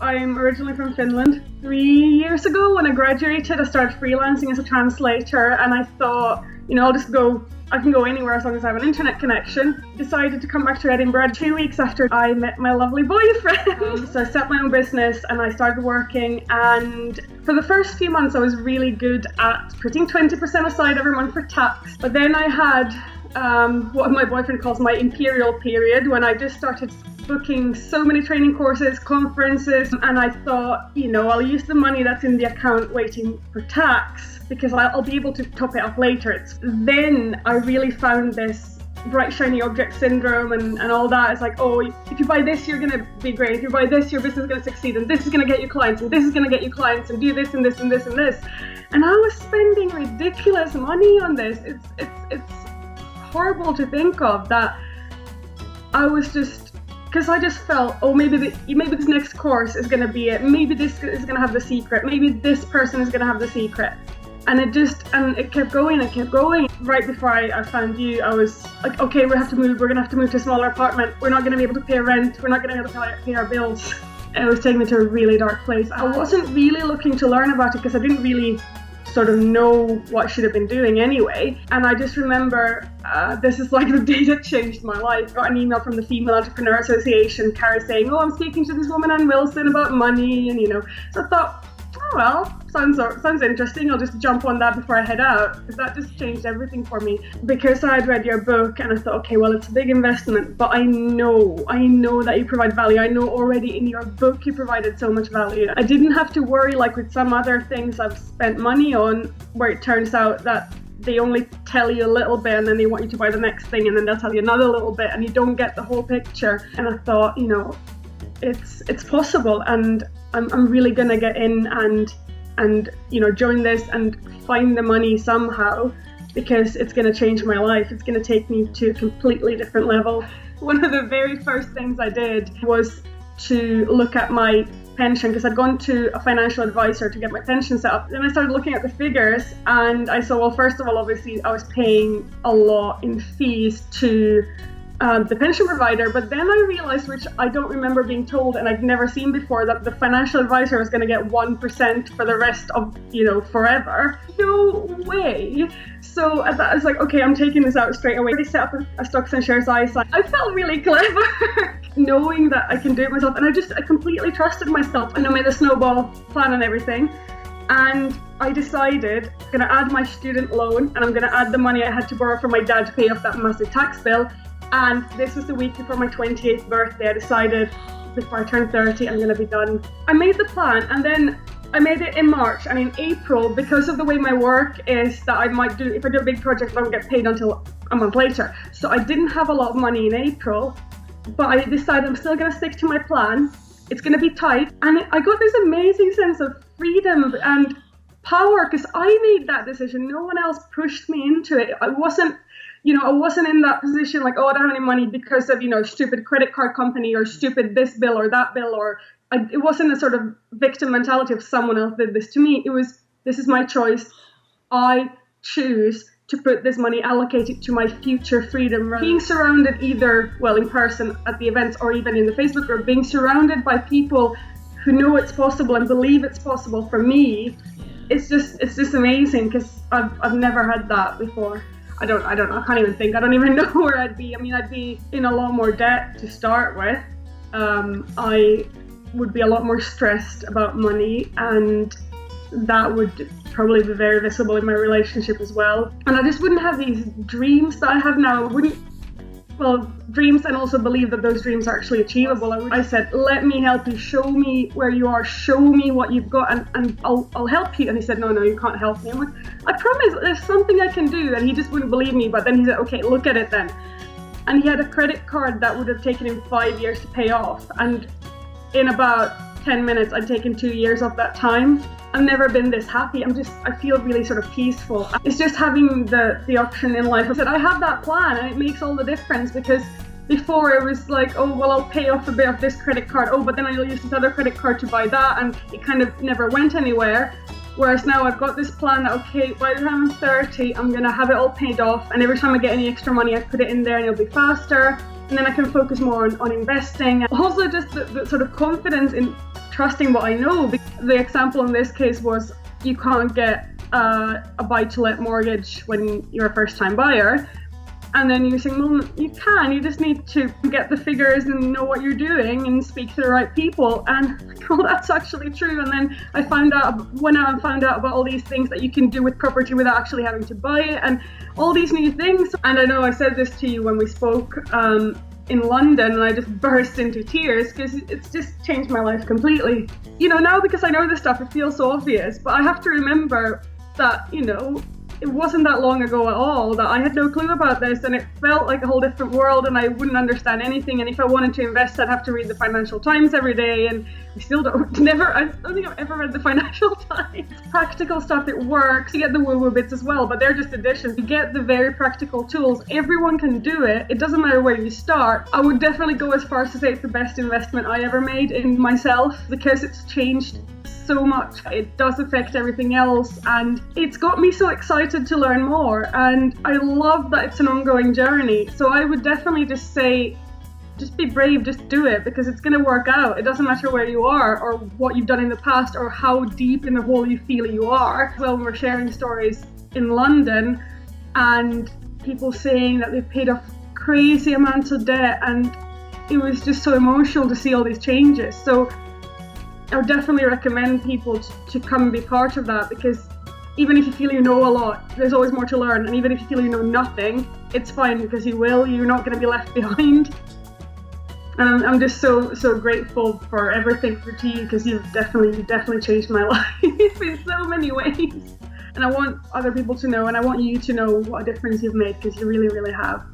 I'm originally from Finland. 3 years ago when I graduated, I started freelancing as a translator, and I thought, I can go anywhere as long as I have an internet connection. Decided to come back to Edinburgh 2 weeks after I met my lovely boyfriend. So I set my own business and I started working, and for the first few months I was really good at putting 20% aside every month for tax. But then I had what my boyfriend calls my imperial period, when I just started booking so many training courses, conferences, and I thought, I'll use the money that's in the account waiting for tax because I'll be able to top it up later. Then I really found this bright shiny object syndrome and all that. It's like, oh, if you buy this, you're going to be great. If you buy this, your business is going to succeed, and this is going to get you clients, and this is going to get you clients, and do this and this and this and this. And I was spending ridiculous money on this. It's horrible to think of that. I was just, because I just felt, oh, maybe this next course is going to be it. Maybe this is going to have the secret. Maybe this person is going to have the secret. And it kept going and kept going. Right before I found you, I was like, okay, we're going to have to move to a smaller apartment. We're not going to be able to pay rent. We're not going to be able to pay our bills. And it was taking me to a really dark place. I wasn't really looking to learn about it because I didn't really sort of know what I should have been doing anyway. And I just remember, this is like the day that changed my life. I got an email from the Female Entrepreneur Association, Cara, saying, oh, I'm speaking to this woman, Ann Wilson, about money. And, so I thought, oh, well, sounds interesting. I'll just jump on that before I head out. Because that just changed everything for me. Because I had read your book and I thought, okay, well, it's a big investment, but I know that you provide value. I know already in your book you provided so much value. I didn't have to worry like with some other things I've spent money on, where it turns out that they only tell you a little bit and then they want you to buy the next thing and then they'll tell you another little bit and you don't get the whole picture. And I thought, it's possible, and I'm really gonna get in and join this and find the money somehow, because it's gonna change my life. It's gonna take me to a completely different level. One of the very first things I did was to look at my pension, because I'd gone to a financial advisor to get my pension set up. Then I started looking at the figures and I saw, well, first of all, obviously I was paying a lot in fees to the pension provider, but then I realized, which I don't remember being told and I'd never seen before, that the financial advisor was going to get 1% for the rest of, forever. No way. So I was like, okay, I'm taking this out straight away. I set up a stocks and shares ISA. I felt really clever knowing that I can do it myself, and I completely trusted myself, and I made a snowball plan and everything. And I decided I'm going to add my student loan, and I'm going to add the money I had to borrow from my dad to pay off that massive tax bill. And this was the week before my 28th birthday. I decided before I turned 30, I'm going to be done. I made the plan, and then I made it in March, and in April, because of the way my work is, that if I do a big project, I don't get paid until a month later. So I didn't have a lot of money in April, but I decided I'm still going to stick to my plan. It's going to be tight. And I got this amazing sense of freedom and power because I made that decision. No one else pushed me into it. I wasn't in that position like, oh, I don't have any money because of, stupid credit card company or stupid this bill or that bill, it wasn't a sort of victim mentality of someone else did this to me. It was, this is my choice. I choose to put this money allocated to my future freedom. Being surrounded either, in person at the events or even in the Facebook group, being surrounded by people who know it's possible and believe it's possible, for me, it's just amazing because I've never had that before. I don't know, I can't even think. I don't even know where I'd be. I mean, I'd be in a lot more debt to start with. I would be a lot more stressed about money, and that would probably be very visible in my relationship as well. And I just wouldn't have these dreams that I have now. Dreams, and also believe that those dreams are actually achievable. I said, let me help you, show me where you are, show me what you've got, and I'll help you. And he said, no, you can't help me. I'm like, I promise, there's something I can do. And he just wouldn't believe me, but then he said, okay, look at it then. And he had a credit card that would have taken him 5 years to pay off. And in about 10 minutes, I'd taken 2 years off that time. I've never been this happy. I feel really sort of peaceful. It's just having the option in life. I said, I have that plan, and it makes all the difference, because before it was like, oh, well, I'll pay off a bit of this credit card. Oh, but then I'll use this other credit card to buy that. And it kind of never went anywhere. Whereas now I've got this plan that, okay, by the time I'm 30, I'm going to have it all paid off. And every time I get any extra money, I put it in there and it'll be faster. And then I can focus more on investing. Also just the sort of confidence in trusting what I know. The example in this case was you can't get a buy-to-let mortgage when you're a first-time buyer. And then you're saying, well, you can, you just need to get the figures and know what you're doing and speak to the right people. And well, that's actually true. And then I went out and found out about all these things that you can do with property without actually having to buy it and all these new things. And I know I said this to you when we spoke in London, and I just burst into tears because it's just changed my life completely. Now because I know this stuff, it feels so obvious, but I have to remember that, it wasn't that long ago at all that I had no clue about this, and it felt like a whole different world, and I wouldn't understand anything. And if I wanted to invest, I'd have to read the Financial Times every day, and I still don't. I don't think I've ever read the Financial Times. Practical stuff, it works. You get the woo-woo bits as well, but they're just additions. You get the very practical tools. Everyone can do it. It doesn't matter where you start. I would definitely go as far as to say it's the best investment I ever made in myself, because it's changed so much. It does affect everything else, and it's got me so excited to learn more, and I love that it's an ongoing journey. So I would definitely just say, just be brave, just do it, because it's going to work out. It doesn't matter where you are or what you've done in the past or how deep in the hole you feel you are. Well, we're sharing stories in London and people saying that they've paid off crazy amounts of debt, and it was just so emotional to see all these changes. So I would definitely recommend people to come and be part of that, because even if you feel you know a lot, there's always more to learn. And even if you feel you know nothing, it's fine, because you're not going to be left behind. And I'm just so grateful for everything to you, because you've definitely changed my life in so many ways. And I want other people to know, and I want you to know what a difference you've made, because you really, really have.